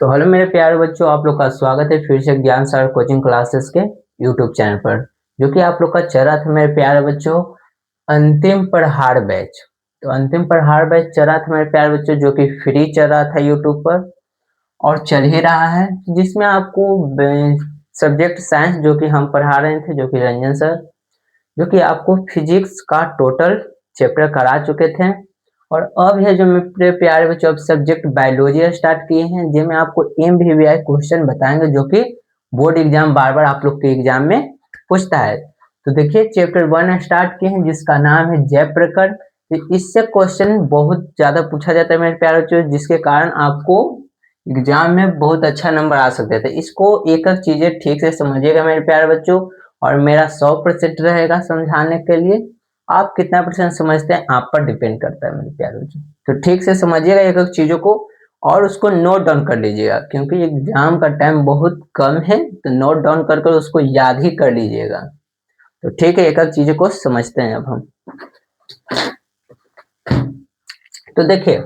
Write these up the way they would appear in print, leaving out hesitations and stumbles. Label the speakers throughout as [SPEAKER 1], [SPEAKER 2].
[SPEAKER 1] तो हेलो मेरे प्यारे बच्चों, आप लोग का स्वागत है फिर से ज्ञान सागर कोचिंग क्लासेस के यूट्यूब चैनल पर, जो कि आप लोग का चल रहा था मेरे प्यारे बच्चों अंतिम पढ़ाड़ बैच। तो अंतिम पढ़ाड़ बैच चल रहा था मेरे प्यारे बच्चों, जो कि फ्री चल रहा था यूट्यूब पर और चल ही रहा है, जिसमें आपको सब्जेक्ट साइंस जो कि हम पढ़ा रहे थे, जो कि रंजन सर, जो कि आपको फिजिक्स का टोटल चैप्टर करा चुके थे। और अब है जो मेरे प्यारे बच्चों, अब सब्जेक्ट बायोलॉजी स्टार्ट किए हैं, जिसमें आपको MVVI क्वेश्चन बताएंगे, जो कि बोर्ड एग्जाम बार बार आप लोग के एग्जाम में पूछता है। तो देखिए चैप्टर 1 स्टार्ट किए हैं, जिसका नाम है जैव प्रकरण। तो इससे क्वेश्चन बहुत ज्यादा पूछा जाता है मेरे प्यारे बच्चों, जिसके कारण आपको एग्जाम में बहुत अच्छा नंबर आ सकते थे। इसको एक एक चीजें ठीक से समझिएगा मेरे प्यारे बच्चों, और मेरा 100% रहेगा समझाने के लिए। आप कितना परसेंट समझते हैं आप पर डिपेंड करता है मेरे प्यारे बच्चों। तो ठीक से समझिएगा एक एक चीजों को, और उसको नोट डाउन कर लीजिएगा, क्योंकि एग्जाम का टाइम बहुत कम है। तो नोट डाउन कर कर उसको याद ही कर लीजिएगा। तो ठीक है, एक एक चीजों को समझते हैं अब हम। तो देखिए,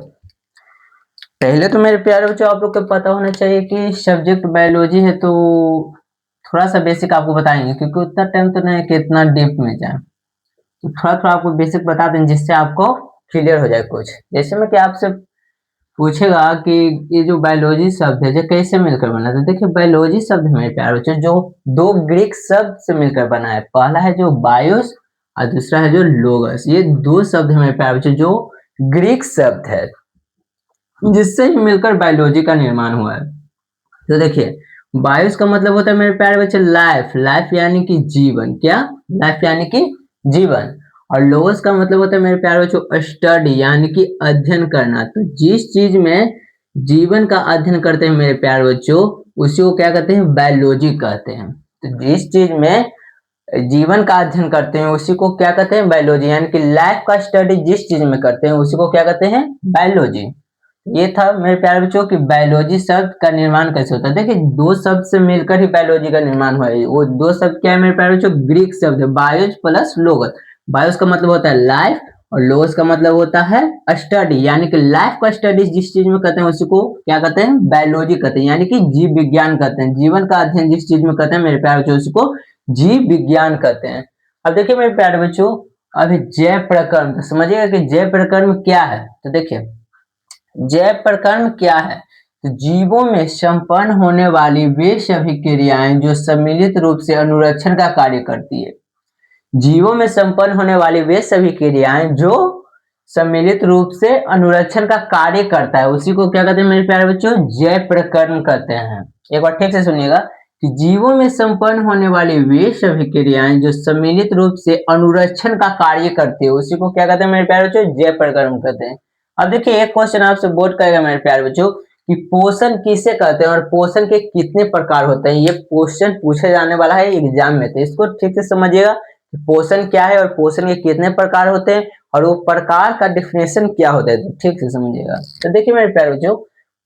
[SPEAKER 1] पहले तो मेरे प्यारे बच्चों आप लोग को पता होना चाहिए कि सब्जेक्ट बायोलॉजी है, तो थोड़ा सा बेसिक आपको बताएंगे, क्योंकि उतना टाइम तो नहीं है कि इतना डीप में जाए। तो थोड़ा थोड़ा आपको बेसिक बता दें, जिससे आपको क्लियर हो जाए कुछ। जैसे में कि आपसे पूछेगा कि ये जो बायोलॉजी शब्द है जो कैसे मिलकर बना, तो देखिए बायोलॉजी शब्द है मेरे प्यारे बच्चों, जो दो ग्रीक शब्द से मिलकर बना है। पहला है जो बायोस और दूसरा है जो लोगस। ये दो शब्द है मेरे प्यारे बच्चों, जो ग्रीक शब्द है, जिससे ही मिलकर बायोलॉजी का निर्माण हुआ है। तो देखिए, बायोस का मतलब होता है मेरे प्यारे बच्चे लाइफ, लाइफ यानी कि जीवन। क्या? लाइफ यानी कि जीवन। और लोगोस का मतलब होता है मेरे प्यारे बच्चों स्टडी, यानी कि अध्ययन करना। तो जिस चीज में जीवन का अध्ययन करते हैं मेरे प्यारे बच्चों, उसी को क्या कहते हैं? बायोलॉजी कहते हैं। तो जिस चीज में जीवन का अध्ययन करते हैं उसी को क्या कहते हैं? बायोलॉजी। यानी कि लाइफ का स्टडी जिस चीज में करते हैं उसी को क्या कहते हैं? बायोलॉजी। ये था मेरे प्यारे बच्चों कि बायोलॉजी शब्द का निर्माण कैसे होता है। देखिए, दो शब्द से मिलकर ही बायोलॉजी का निर्माण हुआ है। वो दो शब्द क्या है मेरे प्यारे बच्चों? ग्रीक शब्द है, बायोस प्लस लोगस। बायोस का मतलब होता है लाइफ, और लोगस का मतलब होता है स्टडी, यानी कि लाइफ का स्टडी जिस चीज में करते हैं उसी को क्या कहते हैं? बायोलॉजी कहते हैं, यानी कि जीव विज्ञान कहते हैं। जीवन का अध्ययन जिस चीज में करते हैं मेरे प्यारे बच्चों, उसी को जीव विज्ञान कहते हैं। अब देखिए मेरे प्यारे बच्चों, अभी जैव प्रकरण तो समझिएगा कि जैव प्रकरण क्या है। तो देखिए, जैव प्रकरण क्या है? तो जीवों में संपन्न होने वाली वे सभी क्रियाएं जो सम्मिलित रूप से अनुरक्षण का कार्य करती है। जीवों में संपन्न होने वाली वे सभी क्रियाएं जो सम्मिलित रूप से अनुरक्षण का कार्य करता है, उसी को क्या कहते हैं मेरे प्यारे बच्चों? जैव प्रकरण कहते हैं। एक बार ठीक से सुनिएगा कि जीवों में संपन्न होने वाली वे सभी क्रियाएं जो सम्मिलित रूप से अनुरक्षण का कार्य करती है, उसी को क्या कहते हैं मेरे प्यारे बच्चों? जैव प्रकरण कहते हैं। अब देखिए, एक क्वेश्चन आपसे बोर्ड करेगा मेरे प्यारे बच्चों कि पोषण किसे कहते हैं और पोषण के कितने प्रकार होते हैं। ये क्वेश्चन पूछे जाने वाला है एग्जाम में, तो इसको ठीक से समझिएगा कि पोषण क्या है और पोषण के कितने प्रकार होते हैं, और वो प्रकार का डिफिनेशन क्या होता है। तो ठीक से समझिएगा। तो देखिए मेरे प्यारे बच्चों,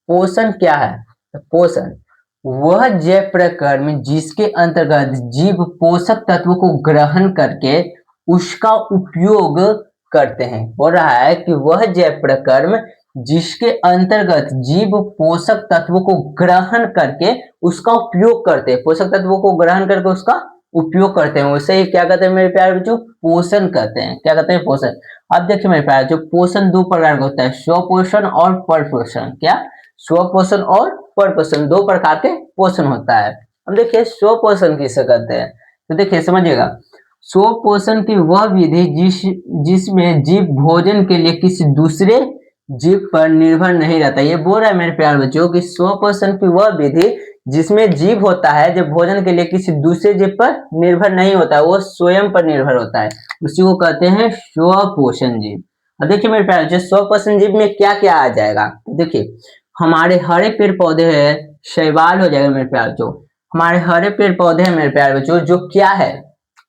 [SPEAKER 1] पोषण क्या है? तो पोषण वह जैव प्रकरण जिसके अंतर्गत जीव पोषक तत्व को ग्रहण करके उसका उपयोग करते हैं। बोल रहा है कि वह जैव प्रकरण जिसके अंतर्गत जीव पोषक तत्वों को ग्रहण करके उसका उपयोग करते हैं, पोषक तत्वों को ग्रहण करके उसका उपयोग करते हैं, उसे ही क्या कहते हैं मेरे प्यारे बच्चों? पोषण कहते हैं। क्या कहते हैं? पोषण। अब देखिए मेरे प्यारे बच्चों, पोषण दो प्रकार का होता है, स्वपोषण और परपोषण। क्या? स्वपोषण और परपोषण, दो प्रकार के पोषण होता है। अब देखिए, स्वपोषण किसे कहते हैं? तो देखिए समझिएगा, स्वपोषण की वह विधि जिसमें जीव भोजन के लिए किसी दूसरे जीव पर निर्भर नहीं रहता। ये बोल रहा है मेरे प्यारे बच्चों कि स्वपोषण की वह विधि जिसमें जीव होता है जो भोजन के लिए किसी दूसरे जीव पर निर्भर नहीं होता है, वो स्वयं पर निर्भर होता है, उसी को कहते हैं स्वपोषण जीव। अब देखिए मेरे प्यारे बच्चों, स्वपोषण जीव में क्या क्या आ जाएगा। देखिए, हमारे हरे पेड़ पौधे है, शैवाल हो जाएगा मेरे प्यारे बच्चों। हमारे हरे पेड़ पौधे हैं मेरे प्यारे बच्चों, जो क्या है?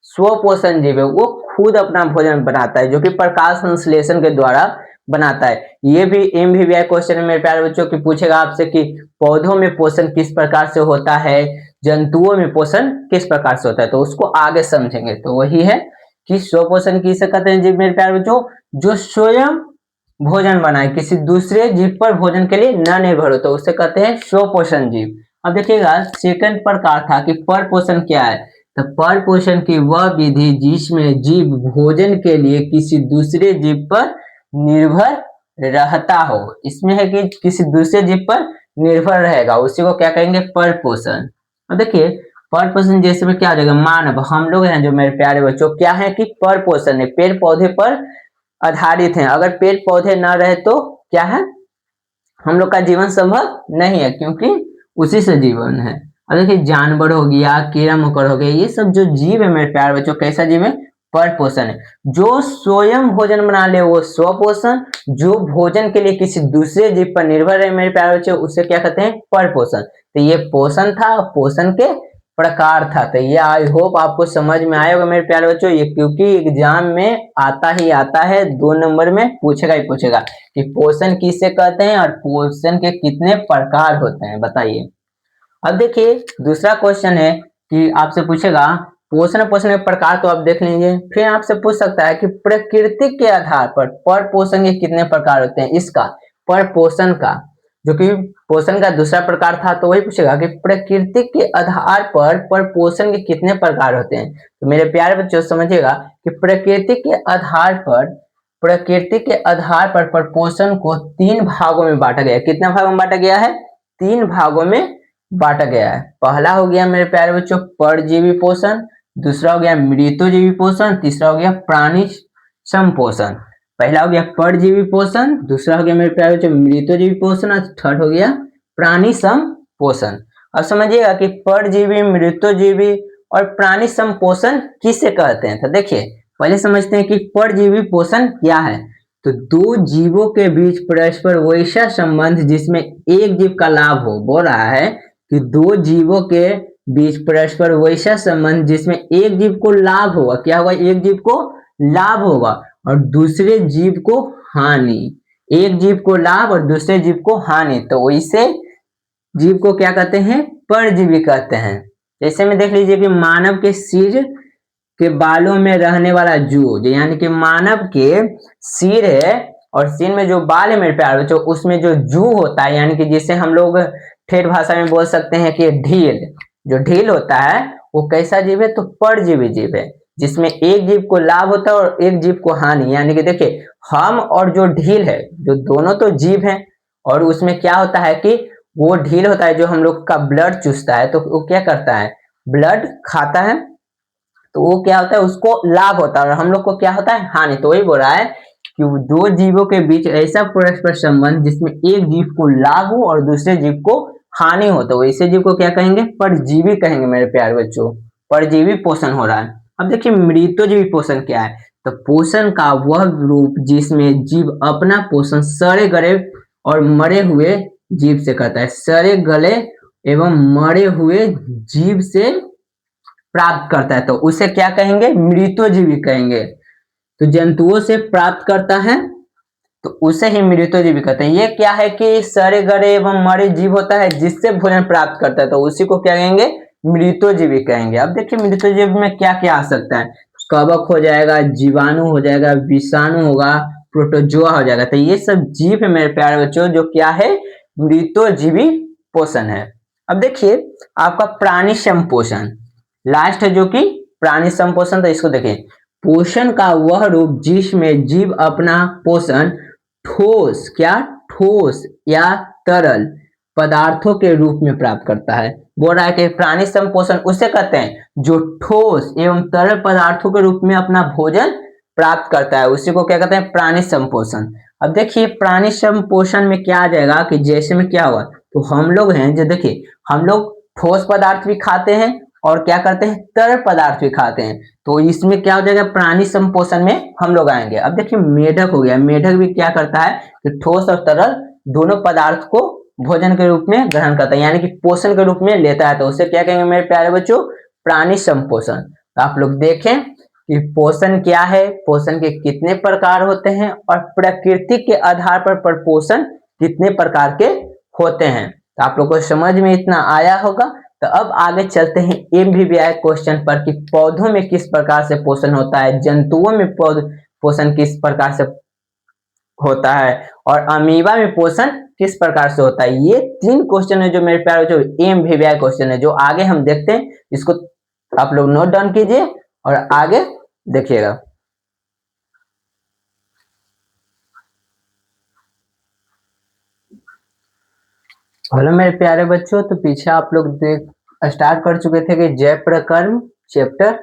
[SPEAKER 1] स्वपोषण जीव है। वो खुद अपना भोजन बनाता है, जो कि प्रकाश संश्लेषण के द्वारा बनाता है। ये भी MVVI क्वेश्चन है मेरे प्यारे बच्चों की पूछेगा आपसे कि पौधों में पोषण किस प्रकार से होता है, जंतुओं में पोषण किस प्रकार से होता है, तो उसको आगे समझेंगे। तो वही है कि स्वपोषण किसे कहते हैं जी मेरे प्यारे बच्चों? जो स्वयं भोजन बनाए, किसी दूसरे जीव पर भोजन के लिए न निर्भर हो, तो उसे कहते हैं स्वपोषण जीव। अब देखिएगा सेकंड प्रकार था कि परपोषण क्या है, तो परपोषण की वह विधि जिसमें जीव भोजन के लिए किसी दूसरे जीव पर निर्भर रहता हो। इसमें है कि किसी दूसरे जीव पर निर्भर रहेगा, उसी को क्या कहेंगे, परपोषण। अब देखिए परपोषण जैसे में क्या हो जाएगा, मानव, हम लोग हैं जो मेरे प्यारे बच्चों, क्या है कि परपोषण है, पेड़ पौधे पर आधारित हैं। अगर पेड़ पौधे ना रहे तो क्या है, हम लोग का जीवन संभव नहीं है, क्योंकि उसी से जीवन है। अब देखिए जानवर हो गया, कीड़ा मकोड़ा हो गया, ये सब जो जीव है मेरे प्यारे बच्चों, कैसा जीव है, परपोषण है। जो स्वयं भोजन बना ले वो स्वपोषण, जो भोजन के लिए किसी दूसरे जीव पर निर्भर है मेरे प्यारे बच्चों, उसे क्या कहते हैं, परपोषण। तो ये पोषण था, पोषण के प्रकार था। तो ये आई होप आपको समझ में आया होगा मेरे प्यारे बच्चों, ये क्योंकि एग्जाम में आता ही आता है, 2 नंबर में पूछेगा ही पूछेगा कि पोषण किसे कहते हैं और पोषण के कितने प्रकार होते हैं, बताइए। अब देखिए दूसरा क्वेश्चन है कि आपसे पूछेगा पोषण पोषण के प्रकार, तो आप देख लीजिए। फिर आपसे पूछ सकता है कि प्रकृति के आधार पर पोषण के कितने प्रकार होते हैं, इसका पर पोषण का, जो कि पोषण का दूसरा प्रकार था, तो वही पूछेगा कि प्रकृति के आधार पर पोषण के कितने प्रकार होते हैं। तो मेरे प्यारे बच्चों समझिएगा कि प्रकृति के आधार पर पोषण को 3 भागों में बांटा गया है। कितना भागों में बांटा गया है, 3 भागों में बांटा गया है। पहला हो गया मेरे प्यारे बच्चों परजीवी पोषण, दूसरा हो गया मृतोजीवी पोषण, तीसरा हो गया प्राणी संपोषण। पहला हो गया परजीवी पोषण, दूसरा हो गया मेरे प्यारे बच्चों मृतोजीवी पोषण, और थर्ड हो गया प्राणी संपोषण। अब समझिएगा कि परजीवी, मृतोजीवी और प्राणी संपोषण किसे कहते हैं। तो देखिए पहले समझते हैं कि परजीवी पोषण क्या है। तो दो जीवों के बीच परस्पर वैसा संबंध जिसमें एक जीव का लाभ हो, बोल रहा है कि दो जीवों के बीच परस्पर वैसा संबंध जिसमें एक जीव को लाभ होगा, क्या होगा, एक जीव को लाभ होगा और दूसरे जीव को हानि, एक जीव को लाभ और दूसरे जीव को हानि, तो वैसे जीव को क्या कहते हैं, परजीवी कहते हैं। जैसे में देख लीजिए कि मानव के सिर के बालों में रहने वाला जू, यानी कि मानव के सिर है और सिर में जो बाल है मेरे प्यारे बच्चों, उसमें जो जू होता है, यानी कि जिसे हम लोग ठेठ भाषा में बोल सकते हैं कि ढील, जो ढील होता है वो कैसा जीव है, तो परजीवी जीव है, जिसमें एक जीव को लाभ होता है और एक जीव को हानि। यानी कि देखिए हम और जो ढील है, जो दोनों तो जीव है, और उसमें क्या होता है कि वो ढील होता है जो हम लोग का ब्लड चूसता है, तो वो क्या करता है, ब्लड खाता है, तो वो क्या होता है, उसको लाभ होता है और हम लोग को क्या होता है, हानि। तो वही बोल रहा है कि दो जीवों के बीच ऐसा परस्पर संबंध जिसमें एक जीव को लाभ हो और दूसरे जीव को हानि हो, तो वैसे जीव को क्या कहेंगे, परजीवी कहेंगे मेरे प्यारे बच्चों। परजीवी पोषण हो रहा है। अब देखिए मृतोजीवी पोषण क्या है, तो पोषण का वह रूप जिसमें जीव अपना पोषण सड़े गले और मरे हुए जीव से करता है, सड़े गले एवं मरे हुए जीव से प्राप्त करता है, तो उसे क्या कहेंगे, मृतोजीवी कहेंगे। तो जंतुओं से प्राप्त करता है तो उसे ही मृतोजीवी कहते हैं। ये क्या है कि सड़े गले एवं मरे जीव होता है जिससे भोजन प्राप्त करता है, तो उसी को क्या कहेंगे, मृतोजीवी कहेंगे। अब देखिए मृतोजीवी में क्या क्या आ सकता है, कवक हो जाएगा, जीवाणु हो जाएगा, विषाणु होगा, प्रोटोजोआ हो जाएगा, तो ये सब जीव है मेरे प्यारे बच्चों जो क्या है, मृतोजीवी पोषण है। अब देखिए आपका प्राणी संपोषण लास्ट है जो कि प्राणी संपोषण, तो इसको देखिए पोषण का वह रूप जिसमें जीव अपना पोषण ठोस, क्या ठोस या तरल पदार्थों के रूप में प्राप्त करता है। बोल रहा है कि प्राणी संपोषण उसे कहते हैं जो ठोस एवं तरल पदार्थों के रूप में अपना भोजन प्राप्त करता है, उसी को क्या कहते हैं, प्राणी संपोषण। अब देखिए प्राणी संपोषण में क्या आ जाएगा कि जैसे में क्या हुआ, तो हम लोग हैं जो देखिए हम लोग ठोस पदार्थ भी खाते हैं और क्या करते हैं, तरल पदार्थ भी खाते हैं, तो इसमें क्या हो जाएगा, प्राणी संपोषण में हम लोग आएंगे। अब देखिए मेढक हो गया, मेढक भी क्या करता है कि ठोस और तरल दोनों पदार्थ को भोजन के रूप में ग्रहण करता है, यानी कि पोषण के रूप में लेता है, तो उसे क्या कहेंगे मेरे प्यारे बच्चों, प्राणी संपोषण। तो आप लोग देखें कि पोषण क्या है, पोषण के कितने प्रकार होते हैं और प्रकृति के आधार पर पोषण कितने प्रकार के होते हैं। तो आप लोग को समझ में इतना आया होगा। तो अब आगे चलते हैं MVBI क्वेश्चन पर कि पौधों में किस प्रकार से पोषण होता है, जंतुओं में पोषण किस प्रकार से होता है और अमीबा में पोषण किस प्रकार से होता है। ये 3 क्वेश्चन है जो मेरे प्यारे जो एमवीवीआई क्वेश्चन है, जो आगे हम देखते हैं। इसको आप लोग नोट डाउन कीजिए और आगे देखिएगा। हेलो मेरे प्यारे बच्चों, तो पीछे आप लोग देख स्टार्ट कर चुके थे कि जय प्रकर्म चैप्टर,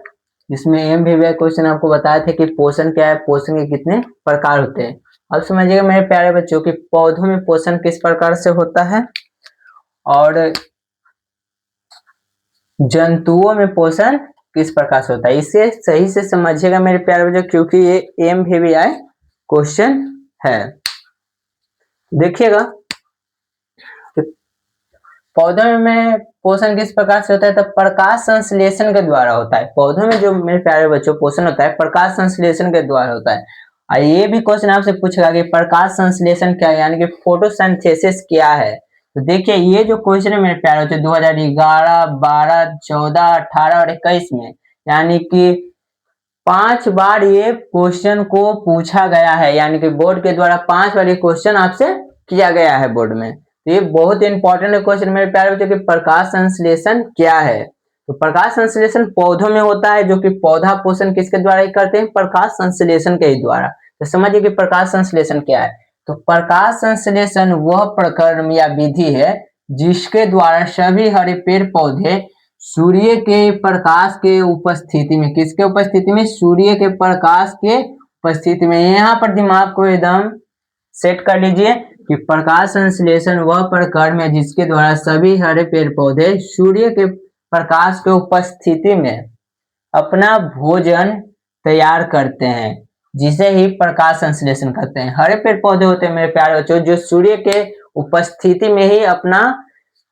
[SPEAKER 1] जिसमें एमवीवीआई क्वेश्चन आपको बताए थे कि पोषण क्या है, पोषण के कितने प्रकार होते हैं। अब समझिएगा मेरे प्यारे बच्चों कि पौधों में पोषण किस प्रकार से होता है और जंतुओं में पोषण किस प्रकार से होता है। इसे सही से समझिएगा मेरे प्यारे बच्चों, क्योंकि ये एमवीवीआई क्वेश्चन है। देखिएगा पौधों में पोषण किस प्रकार से होता है, तो प्रकाश संश्लेषण के द्वारा होता है। पौधों में जो मेरे प्यारे बच्चों पोषण होता है प्रकाश संश्लेषण के द्वारा होता है। और ये भी क्वेश्चन आपसे पूछेगा कि प्रकाश संश्लेषण क्या है, यानी कि फोटोसिंथेसिस क्या है। तो देखिए ये जो क्वेश्चन है मेरे प्यारे बच्चों 2011, 12, 14, 18 और 21 में, यानी कि 5 बार ये क्वेश्चन को पूछा गया है, यानी कि बोर्ड के द्वारा 5 बार ये क्वेश्चन आपसे किया गया है बोर्ड में। तो ये बहुत इंपॉर्टेंट क्वेश्चन मेरे प्यारे बच्चों कि प्रकाश संश्लेषण क्या है। तो प्रकाश संश्लेषण पौधों में होता है, जो कि पौधा पोषण किसके द्वारा ही करते हैं, प्रकाश संश्लेषण के ही द्वारा। तो समझिए कि प्रकाश संश्लेषण क्या है। तो प्रकाश संश्लेषण वह प्रक्रम या विधि है जिसके द्वारा सभी हरे पेड़ पौधे सूर्य के प्रकाश के उपस्थिति में, किसके उपस्थिति में, सूर्य के प्रकाश के उपस्थिति में। यहाँ पर दिमाग को एकदम सेट कर लीजिए कि प्रकाश संश्लेषण वह प्रक्रम है जिसके द्वारा सभी हरे पेड़ पौधे सूर्य के प्रकाश के उपस्थिति में अपना भोजन तैयार करते हैं, जिसे ही प्रकाश संश्लेषण कहते हैं। हरे पेड़ पौधे होते हैं मेरे प्यारे बच्चों जो सूर्य के उपस्थिति में ही अपना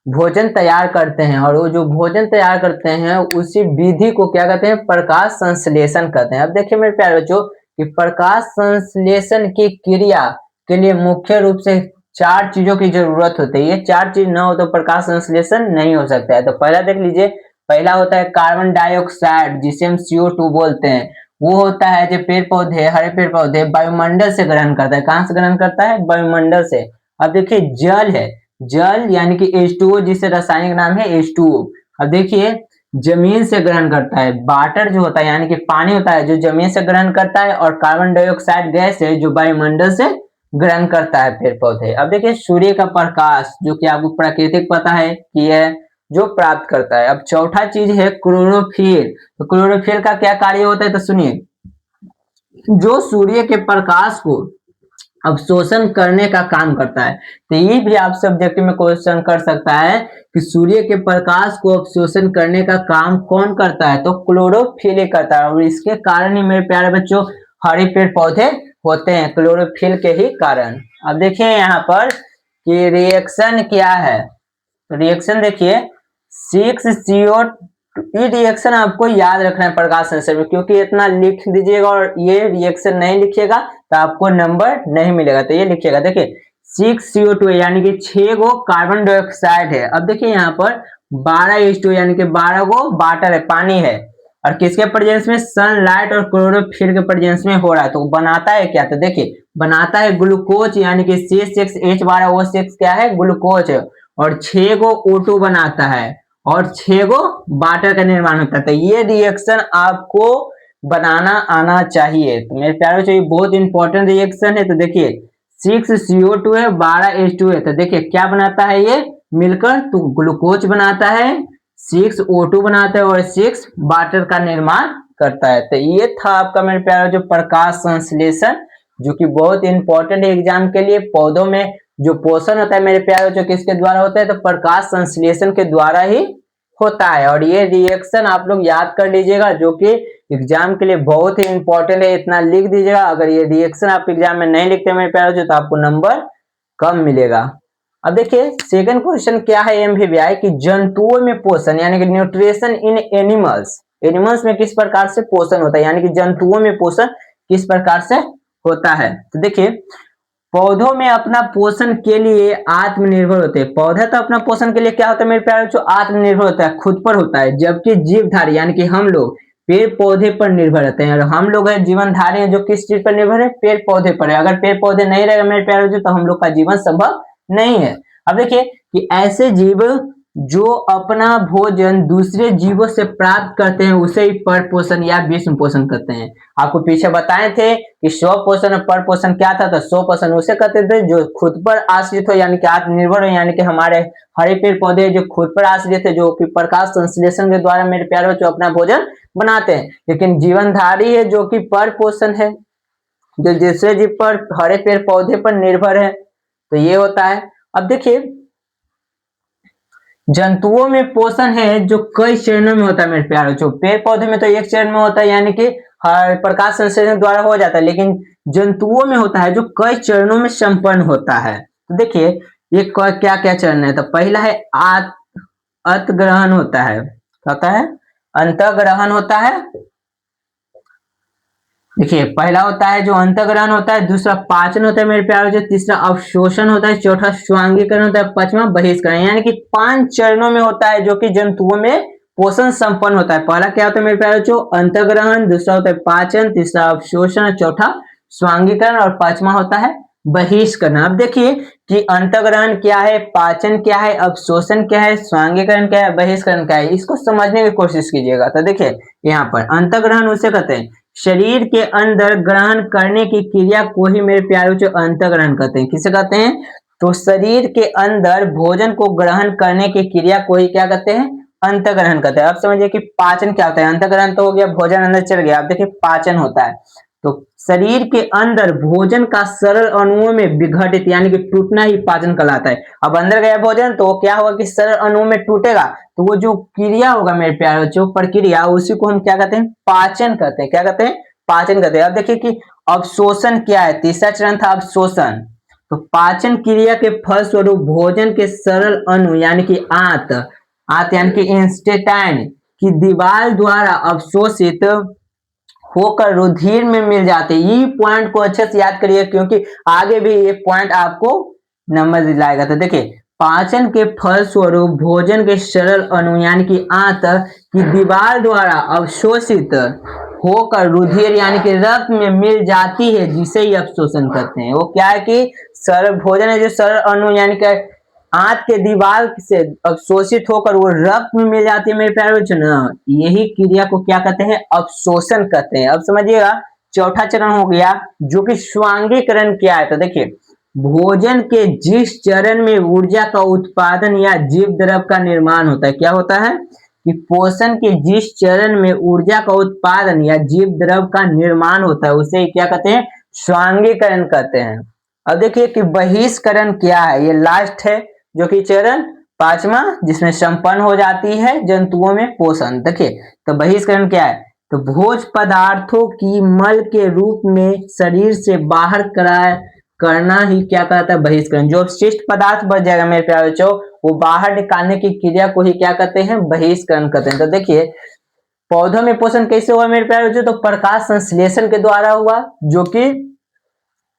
[SPEAKER 1] भोजन तैयार करते हैं, और वो जो भोजन तैयार करते हैं उसी विधि को क्या कहते हैं, प्रकाश संश्लेषण कहते हैं। अब देखिए मेरे प्यारे बच्चों कि प्रकाश संश्लेषण की क्रिया के लिए मुख्य रूप से 4 चीजों की जरूरत होती है। ये 4 चीज ना हो तो प्रकाश संश्लेषण नहीं हो सकता है। तो पहला देख लीजिए, पहला होता है कार्बन डाइऑक्साइड, जिसे हम CO2 बोलते हैं। वो होता है जो पेड़ पौधे, हरे पेड़ पौधे वायुमंडल से ग्रहण करता है। कहां से ग्रहण करता है, वायुमंडल से। अब देखिए जल है, जल यानी कि H2O, जिसे रासायनिक नाम है H2O। अब देखिए जमीन से ग्रहण करता है, वाटर जो होता है यानी कि पानी होता है जो जमीन से ग्रहण करता है, और कार्बन डाइऑक्साइड गैस है जो वायुमंडल से ग्रहण करता है पेड़ पौधे। अब देखिए सूर्य का प्रकाश, जो कि आपको प्राकृतिक पता है कि है जो प्राप्त करता है। अब चौथा चीज है क्लोरोफिल। तो क्लोरोफिल का क्या कार्य होता है, तो सुनिए, जो सूर्य के प्रकाश को अवशोषण करने का काम करता है। तो ये भी आप सब्जेक्ट में क्वेश्चन कर सकता है कि सूर्य के प्रकाश को अवशोषण करने का काम कौन करता है, तो क्लोरोफिल करता है। और इसके कारण ही मेरे प्यारे बच्चों हरे पेड़ पौधे होते हैं, क्लोरोफिल के ही कारण। अब देखिए यहाँ पर कि रिएक्शन क्या है। तो रिएक्शन देखिए 6CO, ये रिएक्शन आपको याद रखना है प्रकाश संश्लेषण में, क्योंकि इतना लिख दीजिएगा और ये रिएक्शन नहीं लिखिएगा तो आपको नंबर नहीं मिलेगा। तो ये लिखिएगा, देखिए 6CO2 यानी कि 6 गो कार्बन डाइऑक्साइड है। अब देखिए यहाँ पर 12H2 यानी कि 12 गो वाटर है, पानी है, और किसके प्रेजेंस में, सनलाइट और क्लोरोफिल के प्रेजेंस में हो रहा है। तो बनाता है क्या, तो देखिए बनाता है ग्लूकोज, यानी कि C6H12O6 क्या है, ग्लूकोज है, और 6 गो O2 बनाता है, और 6 गो वाटर का निर्माण होता है। तो ये रिएक्शन आपको बनाना आना चाहिए। तो मेरे प्यारे बच्चों ये बहुत इंपॉर्टेंट रिएक्शन है। तो देखिए 6CO2 है, 12H2 है, तो देखिए क्या बनाता है ये मिलकर, तो ग्लूकोज बनाता है, 6O2 बनाता है, और 6 वाटर का निर्माण करता है। तो ये था आपका मेरे प्यारे जो प्रकाश संश्लेषण, जो कि बहुत इंपॉर्टेंट है एग्जाम के लिए। पौधों में जो पोषण होता है मेरे प्यारे बच्चों किसके द्वारा होता है, तो प्रकाश संश्लेषण के द्वारा ही होता है। और ये रिएक्शन आप लोग याद कर लीजिएगा, जो कि एग्जाम के लिए बहुत ही इंपॉर्टेंट है, इतना लिख दीजिएगा। अगर ये रिएक्शन आप एग्जाम में नहीं लिखते मेरे प्यारे बच्चों तो आपको नंबर कम मिलेगा। अब देखिए सेकंड क्वेश्चन क्या है एमवीवीआई कि जंतुओं में पोषण यानी कि न्यूट्रिशन इन एनिमल्स, एनिमल्स में किस प्रकार से पोषण होता है, यानी कि जंतुओं में पोषण किस प्रकार से होता है। तो देखिए पौधों में अपना पोषण के लिए आत्मनिर्भर होते हैं। पौधा तो अपना पोषण के लिए क्या होता है मेरे प्यारे बच्चों, आत्मनिर्भर होता है, खुद पर होता है। जबकि जीवधारी यानी कि हम लोग पेड़ पौधे पर निर्भर रहते हैं। और हम लोग है जीवन धारे हैं जो किस चीज पर निर्भर है, पेड़ पौधे पर है। अगर पेड़ पौधे नहीं रहेगा मेरे प्यारे बच्चों तो हम लोग का जीवन संभव नहीं है। अब देखिए कि ऐसे जीव जो अपना भोजन दूसरे जीवों से प्राप्त करते हैं उसे ही पर पोषण या विषम पोषण कहते हैं। आपको पीछे बताए थे कि स्व पोषण और पर पोषण क्या था, तो स्व पोषण उसे कहते थे जो खुद पर आश्रित हो यानी कि आत्मनिर्भर हो, यानी कि हमारे हरे पेड़ पौधे जो खुद पर आश्रित है, जो कि प्रकाश संश्लेषण के द्वारा मेरे प्यारे बच्चों अपना भोजन बनाते हैं। लेकिन जीवनधारी है जो कि पर पोषण है, जो दूसरे जीव पर हरे पेड़ पौधे पर निर्भर है, तो ये होता है। अब देखिए जंतुओं में पोषण है जो कई चरणों में होता है मेरे प्यारे बच्चों। पेड़ पौधे में तो एक चरण में होता है यानी कि प्रकाश संश्लेषण द्वारा हो जाता है, लेकिन जंतुओं में होता है जो कई चरणों में संपन्न होता है। तो देखिए ये क्या क्या चरण है, तो पहला है अंतग्रहण होता है। क्या होता है? अंतग्रहण होता है। देखिए पहला होता है जो अंतग्रहण होता है, दूसरा पाचन होता है मेरे प्यारे बच्चों, तीसरा अवशोषण होता है, चौथा स्वांगीकरण होता है, पांचवा बहिष्करण, यानी कि 5 चरणों में होता है जो कि जंतुओं में पोषण संपन्न होता है। पहला क्या होता है मेरे प्यारे बच्चों? अंतग्रहण, दूसरा होता है पाचन, तीसरा अवशोषण, चौथा स्वांगीकरण और पांचवा होता है बहिष्करण। अब देखिए कि अंतग्रहण क्या है, पाचन क्या है, अवशोषण क्या है, स्वांगीकरण क्या है, बहिष्करण क्या है, इसको समझने की कोशिश कीजिएगा। तो देखिए यहाँ पर अंतग्रहण उसे कहते हैं शरीर के अंदर ग्रहण करने की क्रिया को ही मेरे प्यारे बच्चों अंतग्रहण कहते हैं। किसे कहते हैं? तो शरीर के अंदर भोजन को ग्रहण करने की क्रिया को ही क्या कहते हैं? अंतग्रहण कहते हैं। अब समझिए कि पाचन क्या होता है। अंतग्रहण तो हो गया, भोजन अंदर चल गया। अब देखिए पाचन होता है तो शरीर के अंदर भोजन का सरल अणुओं में विघटित यानी कि टूटना ही पाचन कहलाता है। अब अंदर गया भोजन तो क्या होगा कि सरल अणुओं में टूटेगा, तो वो जो क्रिया होगा मेरे प्यारे बच्चों, प्रक्रिया, उसी को हम क्या कहते हैं? पाचन कहते हैं। क्या कहते हैं? पाचन कहते हैं। अब देखिए कि अवशोषण क्या है, तीसरा चरण था अवशोषण। तो पाचन क्रिया के फलस्वरूप भोजन के सरल अणु यानी कि आंत यानी कि इंस्टेटाइन की दीवार द्वारा अवशोषित होकर रुधिर में मिल जाते हैं। ये पॉइंट को अच्छे से याद करिए क्योंकि आगे भी ये पॉइंट आपको नंबर दिलाएगा। तो देखिए पाचन के फलस्वरूप भोजन के सरल अणु यानी कि आंत की दीवार द्वारा अवशोषित होकर रुधिर यानी कि रक्त में मिल जाती है, जिसे ही अवशोषण करते हैं। वो क्या है कि सरल भोजन है जो सरल अणु यानी कि आंत के दीवार से अवशोषित होकर वो रक्त में मिल जाती है मेरे प्यारे बच्चों ना, यही क्रिया को क्या कहते हैं? अवशोषण कहते हैं। अब समझिएगा चौथा चरण हो गया जो कि स्वांगीकरण क्या है। तो देखिए भोजन के जिस चरण में ऊर्जा का उत्पादन या जीव द्रव का निर्माण होता है, क्या होता है कि पोषण के जिस चरण में ऊर्जा का उत्पादन या जीव द्रव का निर्माण होता है उसे क्या कहते हैं? स्वांगीकरण कहते हैं। अब देखिए कि बहिष्करण क्या है, ये लास्ट है जो कि चरण पांचवा जिसमें संपन्न हो जाती है जंतुओं में पोषण। देखिए तो बहिष्करण क्या है, तो भोज पदार्थों की मल के रूप में शरीर से बाहर करना ही क्या कहता है? बहिष्करण। जो शिष्ट पदार्थ बच जाएगा मेरे प्यारे बच्चों वो बाहर निकालने की क्रिया को ही क्या कहते हैं? बहिष्करण कहते हैं। तो देखिए पौधों में पोषण कैसे हुआ मेरे प्यारे बच्चों? तो प्रकाश संश्लेषण के द्वारा हुआ, जो कि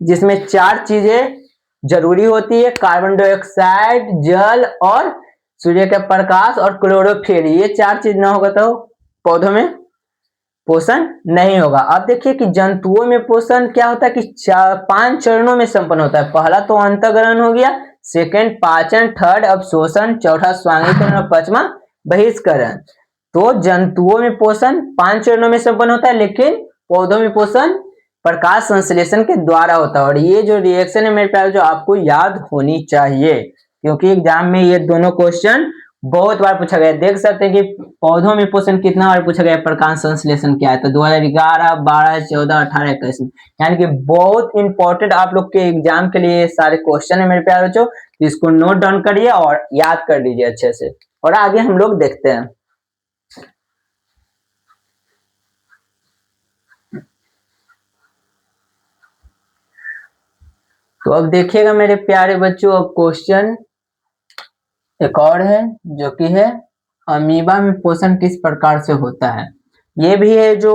[SPEAKER 1] जिसमें 4 चीजें जरूरी होती है, कार्बन डाइऑक्साइड, जल और सूर्य का प्रकाश और क्लोरोफिल। ये 4 चीज ना होगा तो पौधों में पोषण नहीं होगा। अब देखिए कि जंतुओं में पोषण क्या होता है कि 5 चरणों में संपन्न होता है। पहला तो अंतग्रहण हो गया, सेकंड पाचन, थर्ड अवशोषण, चौथा स्वांगीकरण और पांचवा बहिष्करण। तो जंतुओं में पोषण 5 चरणों में संपन्न होता है, लेकिन पौधों में पोषण प्रकाश संश्लेषण के द्वारा होता है। और ये जो रिएक्शन है मेरे प्यारे जो आपको याद होनी चाहिए क्योंकि एग्जाम में ये दोनों क्वेश्चन बहुत बार पूछा गया। देख सकते हैं कि पौधों में पोषण कितना बार पूछा गया, प्रकाश संश्लेषण क्या है। तो 2011, 12, 14, 18, 21 यानी कि बहुत इंपॉर्टेंट आप लोग के एग्जाम के लिए सारे क्वेश्चन है मेरे प्यारे बच्चों। इसको नोट डाउन करिए और याद कर लीजिए अच्छे से, और आगे हम लोग देखते हैं। तो अब देखिएगा मेरे प्यारे बच्चों, अब क्वेश्चन एक और है जो कि है अमीबा में पोषण किस प्रकार से होता है। ये भी है जो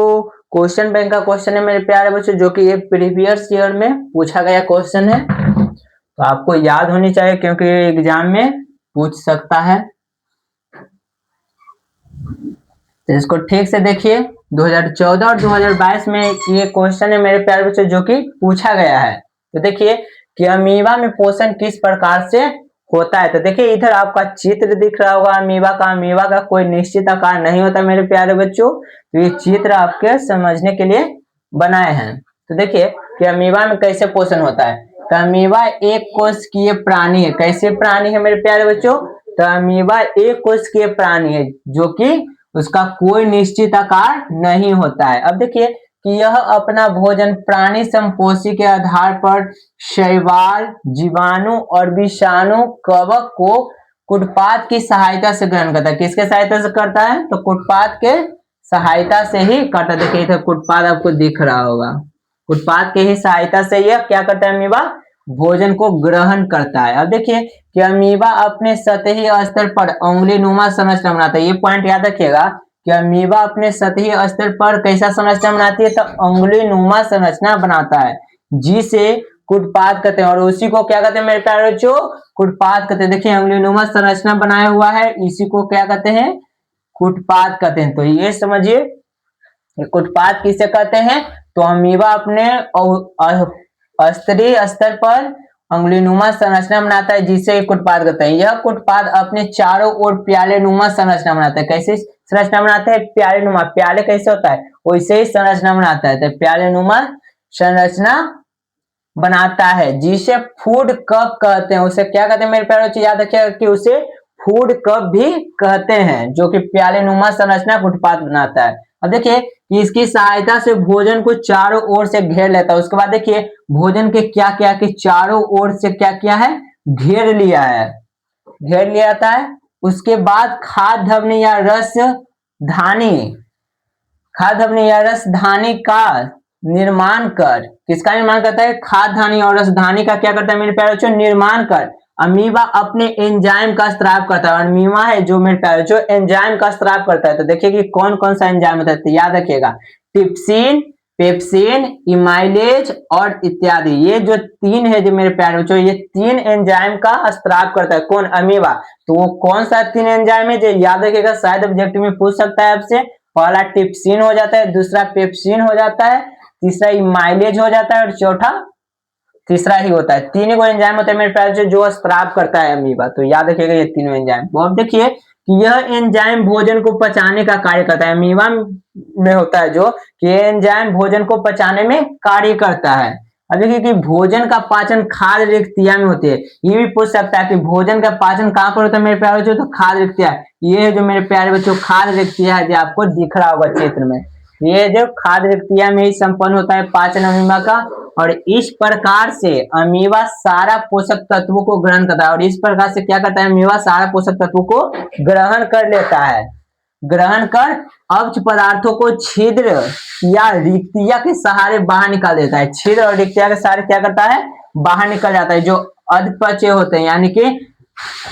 [SPEAKER 1] क्वेश्चन बैंक का क्वेश्चन है मेरे प्यारे बच्चों, जो कि एक प्रीवियस ईयर में पूछा गया क्वेश्चन है। तो आपको याद होनी चाहिए क्योंकि एग्जाम में पूछ सकता है। तो इसको ठीक से देखिए। 2014 और 2022 में ये क्वेश्चन है मेरे प्यारे बच्चों जो कि पूछा गया है। तो देखिए कि अमीबा में पोषण किस प्रकार से होता है। तो देखिए इधर आपका चित्र दिख रहा होगा अमीबा का कोई निश्चित आकार नहीं होता मेरे प्यारे बच्चों। तो ये चित्र आपके समझने के लिए बनाए हैं। तो देखिए कि अमीबा में कैसे पोषण होता है। तो अमीबा एक कोशिकीय प्राणी है। कैसे प्राणी है मेरे प्यारे बच्चों। तो अमीबा एक कोशिकीय प्राणी है जो कि उसका कोई निश्चित आकार नहीं होता है। अब देखिए कि यह अपना भोजन प्राणी संपोषी के आधार पर शैवाल, जीवाणु और विषाणु कवक को कुटपाद की सहायता से ग्रहण करता है। किसके सहायता से करता है। तो कुटपाद के सहायता से ही करता है। देखिए इधर कुटपाद आपको दिख रहा होगा। कुटपाद के ही सहायता से यह क्या करता है अमीबा भोजन को ग्रहण करता है। अब देखिए कि अमीबा अपने सतही स्तर पर उंगलीनुमा संरचना बनाता है। ये पॉइंट याद रखिएगा कि अमीबा अपने सतही स्तर पर कैसा संरचना बनाती है। तो उंगलीनुमा संरचना बनाता है जिसे कुटपाद कहते हैं। और उसी को क्या कहते हैं मेरे प्यारे बच्चों कुटपाद कहते हैं। देखिए उंगलीनुमा संरचना बनाया हुआ है इसी को क्या कहते हैं कुटपाद कहते हैं। तो ये समझिए कुटपाद किसे कहते हैं। तो अमीबा अपने स्तरीय स्तर पर उंगलीनुमा संरचना बनाता है जिसे कुटपाद कहते हैं। यह कुटपाद अपने चारों ओर प्याले नुमा संरचना बनाता है। कैसे संरचना बनाता है प्याले नुमा। प्याले कैसे होता है वैसे ही संरचना बनाता है। तो प्याले नुमा संरचना बनाता है जिसे फूड कप कहते हैं। उसे क्या कहते हैं मेरे प्यारे बच्चे याद रखिएगा कि उसे फूड कप भी कहते हैं जो कि प्याले नुमा संरचना कुटपाद बनाता है। अब देखिए कि इसकी सहायता से भोजन को चारों ओर से घेर लेता है। उसके बाद देखिए भोजन के क्या क्या कि चारों ओर से क्या किया है घेर लिया है घेर लिया जाता है। उसके बाद खाद्य धमनी या रसधानी का निर्माण कर किसका निर्माण करता है खाद्य धानी और रसधानी का क्या करता है मेरे प्यारे बच्चों निर्माण कर अमीबा अपने एंजाइम का स्त्राव करता है। और अमीबा है जो मेरे प्यारे बच्चों एंजाइम का स्त्राव करता है। तो देखिए कि कौन कौन सा एंजाइम होता है। तो याद रखिएगा टिप्सिन, पेप्सिन, इमाइलेज और इत्यादि। ये जो तीन है जो मेरे प्यारे बच्चों ये तीन एंजाइम का स्त्राव करता है कौन अमीबा। तो वो कौन सा तीन एंजाइम है जो याद रखिएगा शायद ऑब्जेक्टिव में पूछ सकता है आपसे। पहला टिप्सिन हो जाता है, दूसरा पेप्सिन हो जाता है, तीसरा इमाइलेज हो जाता है और चौथा तीसरा ही होता है। तीन को एंजाइम होता है मेरे प्यारे जो स्त्राव करता है अमीबा। तो याद रखिएगा ये तीनों एंजाइम। तो अब देखिए कि यह एंजाइम भोजन को पचाने का कार्य करता है। अमीबा में होता है जो कि एंजाइम भोजन को पचाने में कार्य करता है। अब देखिए कि भोजन का पाचन खाद्य रिक्तिया में होती है। ये भी पूछ सकता है कि भोजन का पाचन कहाँ पर होता है मेरे प्यारे बच्चों। तो खाद्य रिक्तिया ये है जो मेरे प्यारे बच्चों खाद्य रिक्तिया है जो आपको दिख रहा होगा चित्र में। ये जो खाद्य रिक्तिया में ही संपन्न होता है पाचन अमीबा का। और इस प्रकार से अमीबा सारा पोषक तत्वों को ग्रहण करता है। और इस प्रकार से क्या करता है अमीबा सारा पोषक तत्वों को ग्रहण कर लेता है। ग्रहण कर अवच पदार्थों को छिद्र या रिक्तिया के सहारे बाहर निकाल देता है। छिद्र और रिक्तिया के सहारे क्या करता है बाहर निकल जाता है। जो अधपचे होते हैं यानी कि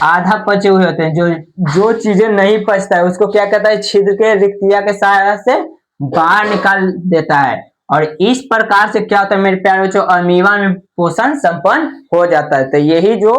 [SPEAKER 1] आधा पचे हुए होते हैं जो चीजें नहीं पचता है उसको क्या कहता है छिद्र के रिक्तिया के सहारे से बाहर निकाल देता है। और इस प्रकार से क्या होता है मेरे प्यारे बच्चों अमीबा में पोषण संपन्न हो जाता है। तो यही जो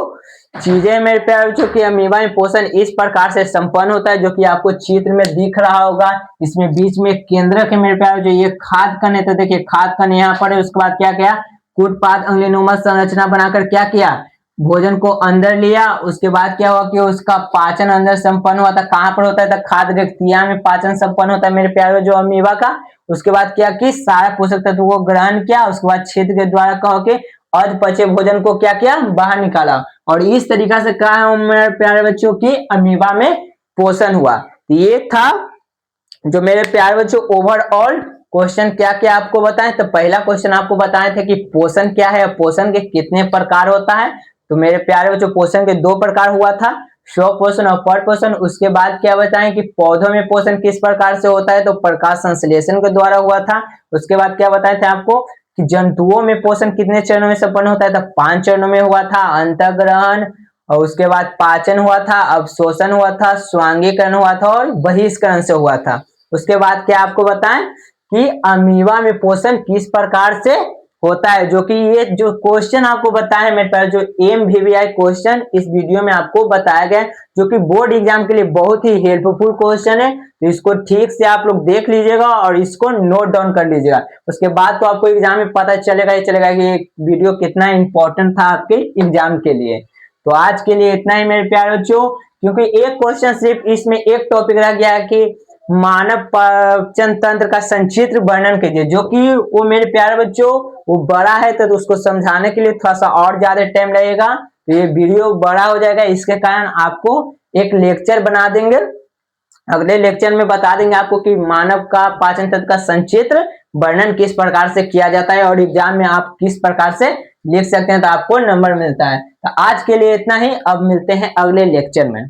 [SPEAKER 1] चीजें मेरे प्यारे बच्चों की अमीबा में पोषण इस प्रकार से संपन्न होता है जो कि आपको चित्र में दिख रहा होगा। इसमें बीच में केंद्रक है मेरे प्यारे बच्चों ये खाद्य कण है। तो देखिए खाद्य कण यहाँ पर है। उसके बाद क्या किया कुटपाद उंगलीनुमा संरचना बनाकर क्या किया भोजन को अंदर लिया। उसके बाद क्या हुआ कि उसका पाचन अंदर संपन्न हुआ था। कहाँ पर होता है तो खाद्य रिक्तिया में पाचन संपन्न होता है मेरे प्यारे जो अमीबा का। उसके बाद क्या कि सारा पोषक तत्व को ग्रहण किया। उसके बाद छिद्र के द्वारा कहो कि अधपचे भोजन को क्या किया बाहर निकाला। और इस तरीका से कहा मेरे प्यारे बच्चों की अमीबा में पोषण हुआ। तो ये था जो मेरे प्यारे बच्चों ओवरऑल क्वेश्चन क्या क्या आपको बताएं। तो पहला क्वेश्चन आपको बताए थे कि पोषण क्या है पोषण के कितने प्रकार होता है। तो मेरे प्यारे बच्चों पोषण के दो प्रकार हुआ था स्व पोषण और पर पोषण। उसके बाद क्या बताएं कि पौधों में पोषण किस प्रकार से होता है तो प्रकाश संश्लेषण के द्वारा हुआ था। उसके बाद क्या बताए थे आपको कि जंतुओं में पोषण कितने चरणों में संपन्न होता है तो 5 चरणों में हुआ था। अंतःग्रहण और उसके बाद पाचन हुआ था, अवशोषण हुआ था, स्वांगीकरण हुआ था और बहिष्करण से हुआ था। उसके बाद क्या आपको बताएं कि अमीबा में पोषण किस प्रकार से होता है, जो कि ये जो क्वेश्चन आपको बताया है मेरे पास, जो MVVI क्वेश्चन इस वीडियो में आपको बताया गया है, जो कि बोर्ड एग्जाम के लिए बहुत ही हेल्पफुल क्वेश्चन है। तो इसको ठीक से आप लोग देख लीजिएगा और इसको नोट डाउन कर लीजिएगा। उसके बाद तो आपको एग्जाम में पता चलेगा कि ये वीडियो कितना इंपॉर्टेंट था आपके एग्जाम के लिए। तो आज के लिए इतना ही मेरे प्यारे बच्चों, क्योंकि एक क्वेश्चन सिर्फ इसमें एक टॉपिक रह गया है कि मानव पाचन तंत्र का संक्षिप्त वर्णन कीजिए, जो कि वो मेरे प्यारे बच्चों वो बड़ा है, तो उसको समझाने के लिए थोड़ा सा और ज्यादा टाइम लगेगा। तो ये वीडियो बड़ा हो जाएगा, इसके कारण आपको एक लेक्चर बना देंगे। अगले लेक्चर में बता देंगे आपको कि मानव का पाचन तंत्र का संक्षिप्त वर्णन किस प्रकार से किया जाता है और एग्जाम में आप किस प्रकार से लिख सकते हैं, तो आपको नंबर मिलता है। तो आज के लिए इतना ही, अब मिलते हैं अगले लेक्चर में।